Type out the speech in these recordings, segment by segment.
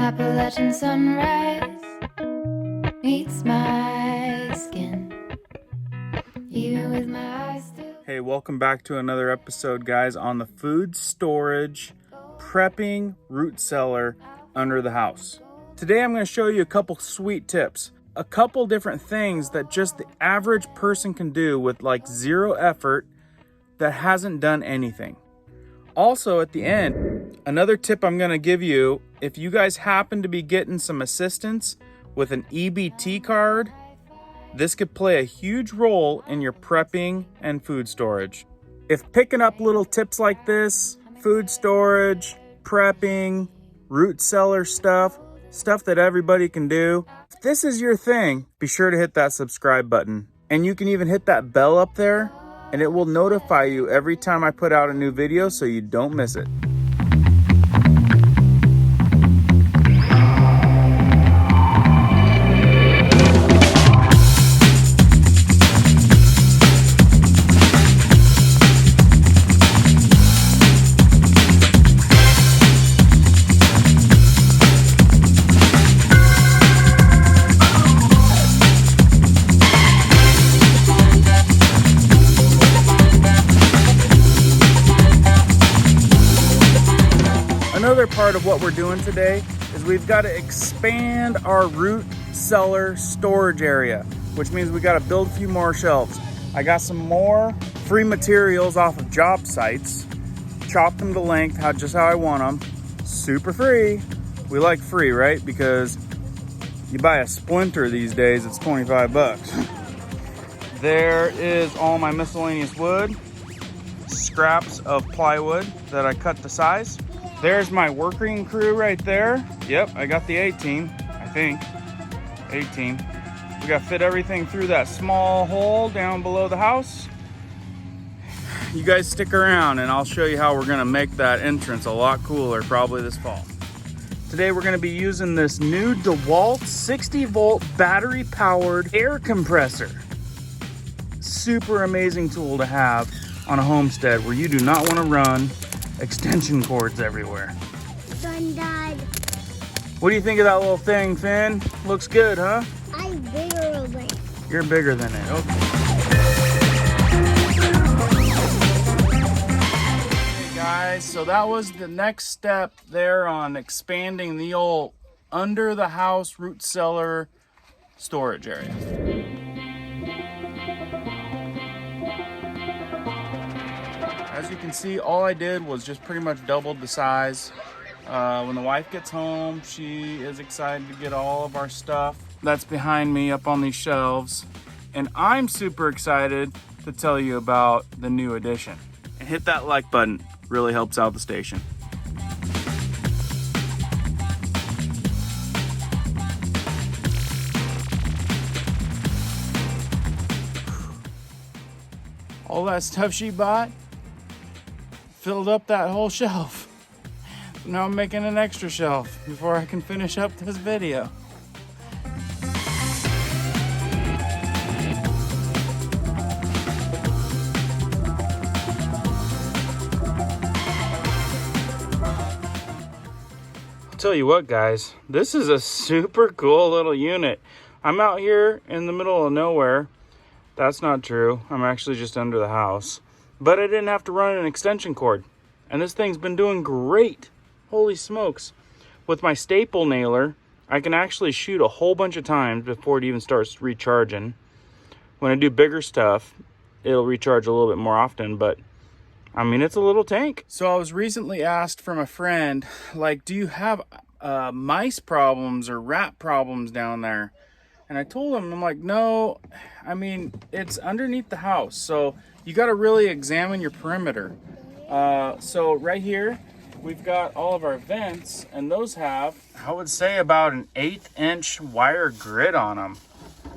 Appalachian sunrise meets my skin, even with my eyes still. Hey, welcome back to another episode, guys, on the food storage prepping root cellar under the house. Today I'm going to show you a couple sweet tips, a couple different things that just the average person can do with like zero effort that hasn't done anything. Also, at the end, another tip I'm going to give you, if you guys happen to be getting some assistance with an EBT card, this could play a huge role in your prepping and food storage. If picking up little tips like this, food storage, prepping, root cellar stuff that everybody can do, if this is your thing, be sure to hit that subscribe button. And you can even hit that bell up there, and it will notify you every time I put out a new video so you don't miss it. Another part of what we're doing today is we've got to expand our root cellar storage area, which means we got to build a few more shelves. I got some more free materials off of job sites, chopped them to length, just how I want them, super free. We like free, right? Because you buy a splinter these days, it's 25 bucks. There is all my miscellaneous wood, scraps of plywood that I cut to size. There's my working crew right there. Yep, I got the 18, I think. 18. We got to fit everything through that small hole down below the house. You guys stick around and I'll show you how we're going to make that entrance a lot cooler probably this fall. Today we're going to be using this new DEWALT 60 volt battery powered air compressor. Super amazing tool to have on a homestead where you do not want to run extension cords everywhere. Son died. What do you think of that little thing, Finn? Looks good, huh? I'm bigger than it. You're bigger than it. Okay. Hey guys, so that was the next step there on expanding the old under the house root cellar storage area. As you can see, all I did was just pretty much doubled the size. When the wife gets home, she is excited to get all of our stuff that's behind me up on these shelves. And I'm super excited to tell you about the new addition. And hit that like button, really helps out the station. All that stuff she bought filled up that whole shelf. Now I'm making an extra shelf before I can finish up this video. I'll tell you what, guys, this is a super cool little unit. I'm out here in the middle of nowhere. That's not true. I'm actually just under the house. But I didn't have to run an extension cord. And this thing's been doing great. Holy smokes. With my staple nailer, I can actually shoot a whole bunch of times before it even starts recharging. When I do bigger stuff, it'll recharge a little bit more often, but I mean, it's a little tank. So I was recently asked from a friend, like, do you have mice problems or rat problems down there? And I told him, I'm like, no, I mean, it's underneath the house. So you got to really examine your perimeter. So right here, we've got all of our vents, and those have, I would say, about an 1/8-inch wire grid on them.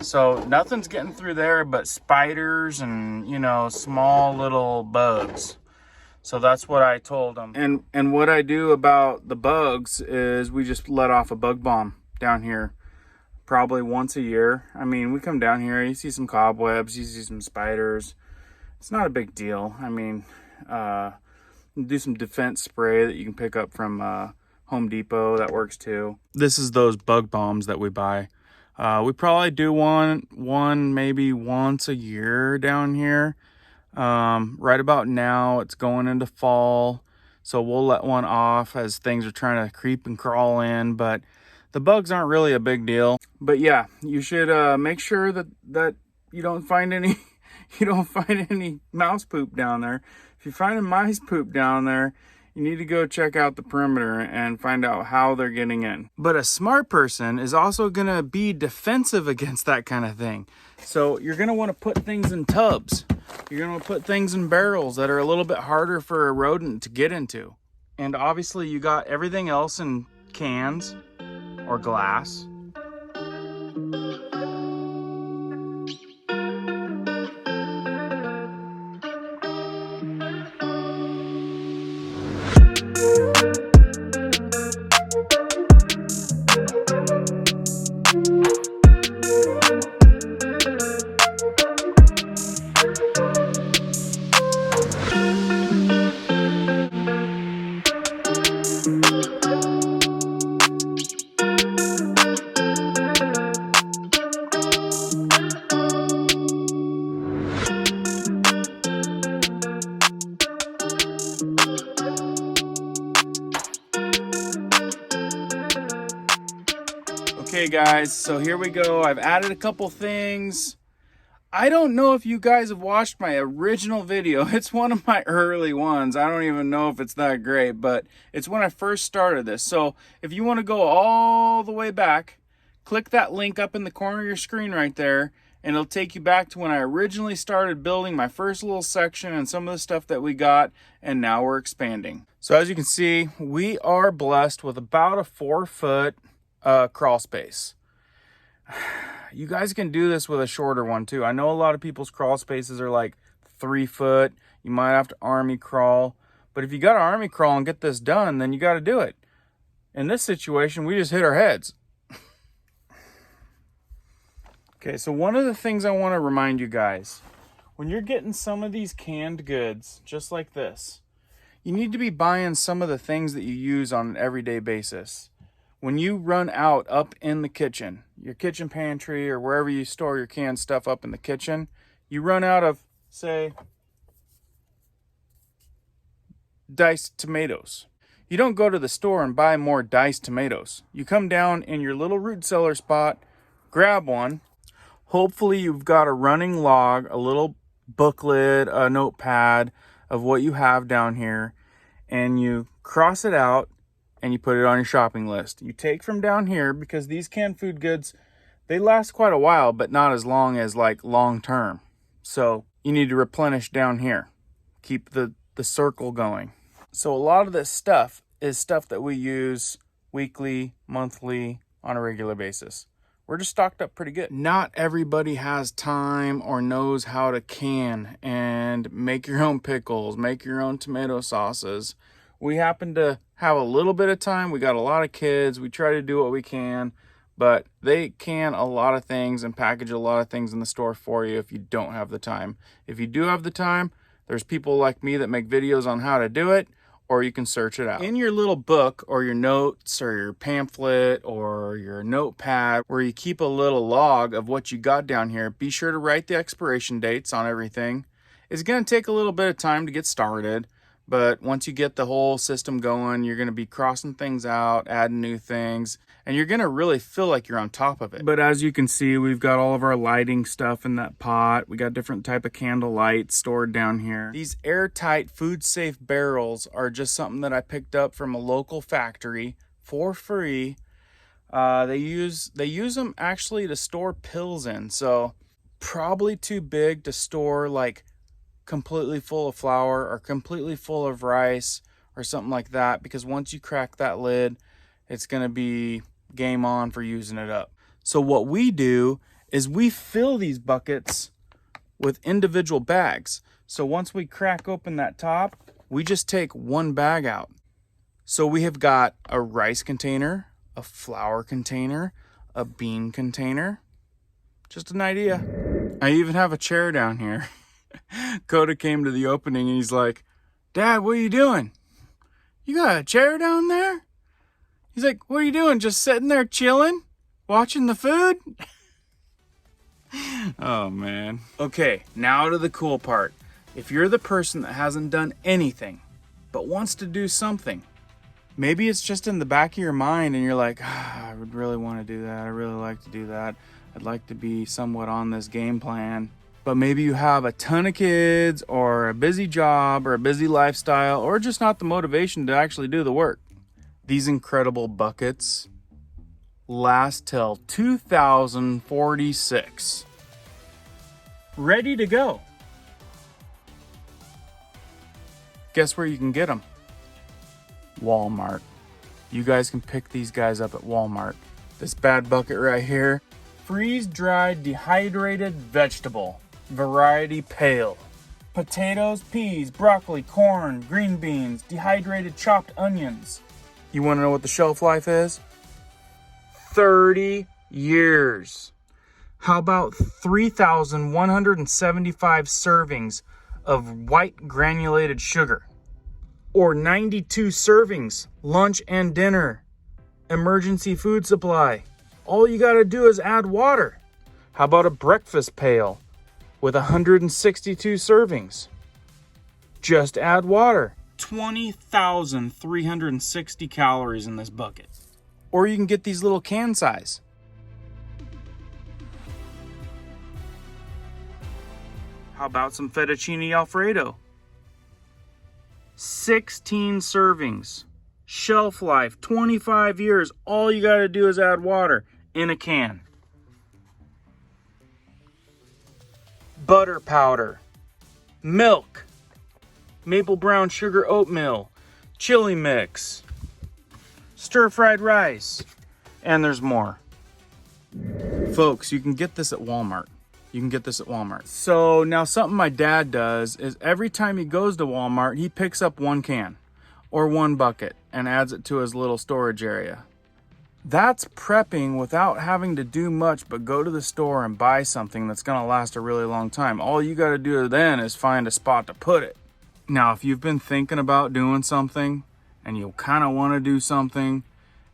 So nothing's getting through there but spiders and, you know, small little bugs. So that's what I told them. And what I do about the bugs is we just let off a bug bomb down here. Probably once a year. I mean, we come down here, you see some cobwebs, you see some spiders. It's not a big deal. I mean, do some defense spray that you can pick up from Home Depot, that works too. This is those bug bombs that we buy. We probably do one maybe once a year down here. Right about now it's going into fall, so we'll let one off as things are trying to creep and crawl in, but the bugs aren't really a big deal. But yeah, you should make sure that you don't find any mouse poop down there. If you're finding mice poop down there, you need to go check out the perimeter and find out how they're getting in. But a smart person is also going to be defensive against that kind of thing. So you're going to want to put things in tubs. You're going to put things in barrels that are a little bit harder for a rodent to get into. And obviously you got everything else in cans or glass. Okay guys, so here we go. I've added a couple things. I don't know if you guys have watched my original video. It's one of my early ones. I don't even know if it's that great, but it's when I first started this. So if you want to go all the way back, click that link up in the corner of your screen right there, and it'll take you back to when I originally started building my first little section and some of the stuff that we got, and now we're expanding. So as you can see, we are blessed with about a 4-foot crawl space. You guys can do this with a shorter one too. I know a lot of people's crawl spaces are like 3 foot. You might have to army crawl, but if you got to army crawl and get this done, then you got to do it. In this situation, we just hit our heads. Okay, so one of the things I want to remind you guys, when you're getting some of these canned goods just like this, you need to be buying some of the things that you use on an everyday basis. When you run out up in the kitchen, your kitchen pantry or wherever you store your canned stuff up in the kitchen, you run out of, say, diced tomatoes. You don't go to the store and buy more diced tomatoes. You come down in your little root cellar spot, grab one. Hopefully you've got a running log, a little booklet, a notepad of what you have down here, and you cross it out and you put it on your shopping list. You take from down here, because these canned food goods, they last quite a while, but not as long as like long term. So you need to replenish down here. Keep the circle going. So a lot of this stuff is stuff that we use weekly, monthly, on a regular basis. We're just stocked up pretty good. Not everybody has time or knows how to can and make your own pickles, make your own tomato sauces. We happen to have a little bit of time. We got a lot of kids. We try to do what we can, but they can a lot of things and package a lot of things in the store for you if you don't have the time. If you do have the time, there's people like me that make videos on how to do it, or you can search it out. In your little book or your notes or your pamphlet or your notepad where you keep a little log of what you got down here, be sure to write the expiration dates on everything. It's going to take a little bit of time to get started, but once you get the whole system going, you're going to be crossing things out, adding new things, and you're going to really feel like you're on top of it. But as you can see, we've got all of our lighting stuff in that pot. We got different type of candle lights stored down here. These airtight, food-safe barrels are just something that I picked up from a local factory for free. They use them actually to store pills in, so probably too big to store like completely full of flour or completely full of rice or something like that, because once you crack that lid, it's going to be game on for using it up. So what we do is we fill these buckets with individual bags. So once we crack open that top, we just take one bag out. So we have got a rice container, a flour container, a bean container. Just an idea. I even have a chair down here. Coda came to the opening and he's like, "Dad, what are you doing? You got a chair down there?" He's like, what are you doing? Just sitting there chilling? Watching the food? Oh, man. Okay, now to the cool part. If you're the person that hasn't done anything, but wants to do something, maybe it's just in the back of your mind and you're like, I would really want to do that. I really like to do that. I'd like to be somewhat on this game plan. But maybe you have a ton of kids or a busy job or a busy lifestyle or just not the motivation to actually do the work. These incredible buckets last till 2046. Ready to go. Guess where you can get them? Walmart. You guys can pick these guys up at Walmart. This bad bucket right here, freeze-dried dehydrated vegetable, variety pale. Potatoes, peas, broccoli, corn, green beans, dehydrated chopped onions. You want to know what the shelf life is? 30 years. How about 3,175 servings of white granulated sugar? Or 92 servings, lunch and dinner, emergency food supply. All you gotta do is add water. How about a breakfast pail with 162 servings? Just add water. 20,360 calories in this bucket. Or you can get these little can size. How about some fettuccine Alfredo? 16 servings. Shelf life, 25 years. All you gotta do is add water in a can. Butter powder. Milk. Maple brown sugar oatmeal. Chili mix. Stir-fried rice. And there's more. Folks, you can get this at Walmart. You can get this at Walmart. So now something my dad does is every time he goes to Walmart, he picks up one can or one bucket and adds it to his little storage area. That's prepping without having to do much but go to the store and buy something that's gonna last a really long time. All you gotta do then is find a spot to put it. Now, if you've been thinking about doing something and you kind of want to do something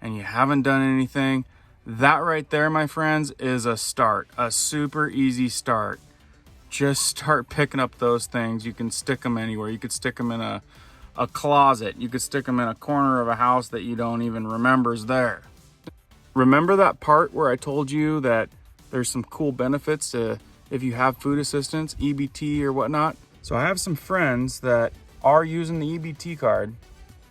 and you haven't done anything, that right there, my friends, is a start, a super easy start. Just start picking up those things. You can stick them anywhere. You could stick them in a closet. You could stick them in a corner of a house that you don't even remember is there. Remember that part where I told you that there's some cool benefits to if you have food assistance, EBT or whatnot? So I have some friends that are using the EBT card.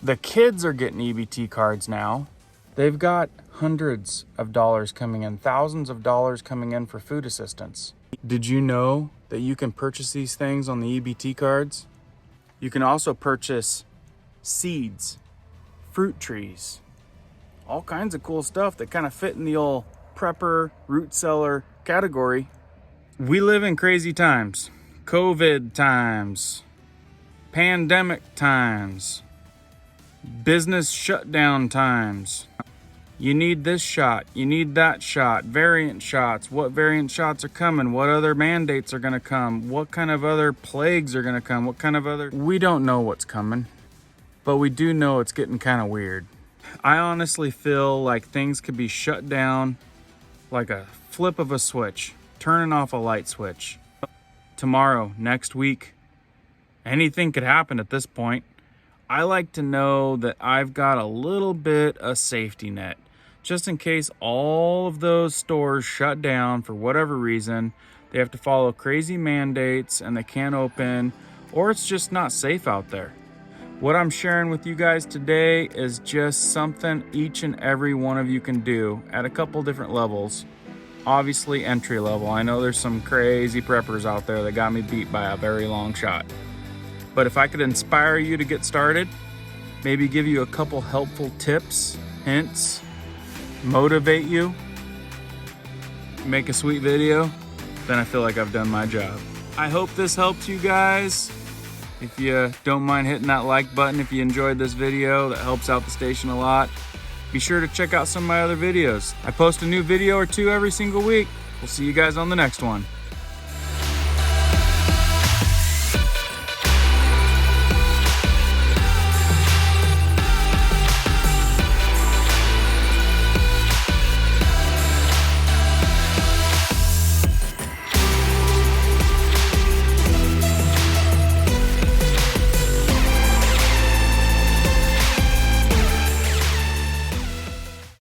The kids are getting EBT cards now. They've got hundreds of dollars coming in, thousands of dollars coming in for food assistance. Did you know that you can purchase these things on the EBT cards? You can also purchase seeds, fruit trees, all kinds of cool stuff that kind of fit in the old prepper, root cellar category. We live in crazy times. COVID times, pandemic times, business shutdown times. You need this shot, you need that shot, variant shots, what variant shots are coming, what other mandates are gonna come, what kind of other plagues are gonna come, we don't know what's coming, but we do know it's getting kind of weird. I honestly feel like things could be shut down like a flip of a switch, turning off a light switch. Tomorrow, next week, anything could happen at this point. I like to know that I've got a little bit of safety net, just in case all of those stores shut down for whatever reason. They have to follow crazy mandates and they can't open, or it's just not safe out there. What I'm sharing with you guys today is just something each and every one of you can do at a couple different levels. Obviously entry level. I know there's some crazy preppers out there that got me beat by a very long shot. But if I could inspire you to get started, maybe give you a couple helpful tips, hints, motivate you, make a sweet video, then I feel like I've done my job. I hope this helps you guys. If you don't mind hitting that like button if you enjoyed this video, that helps out the station a lot. Be sure to check out some of my other videos. I post a new video or two every single week. We'll see you guys on the next one.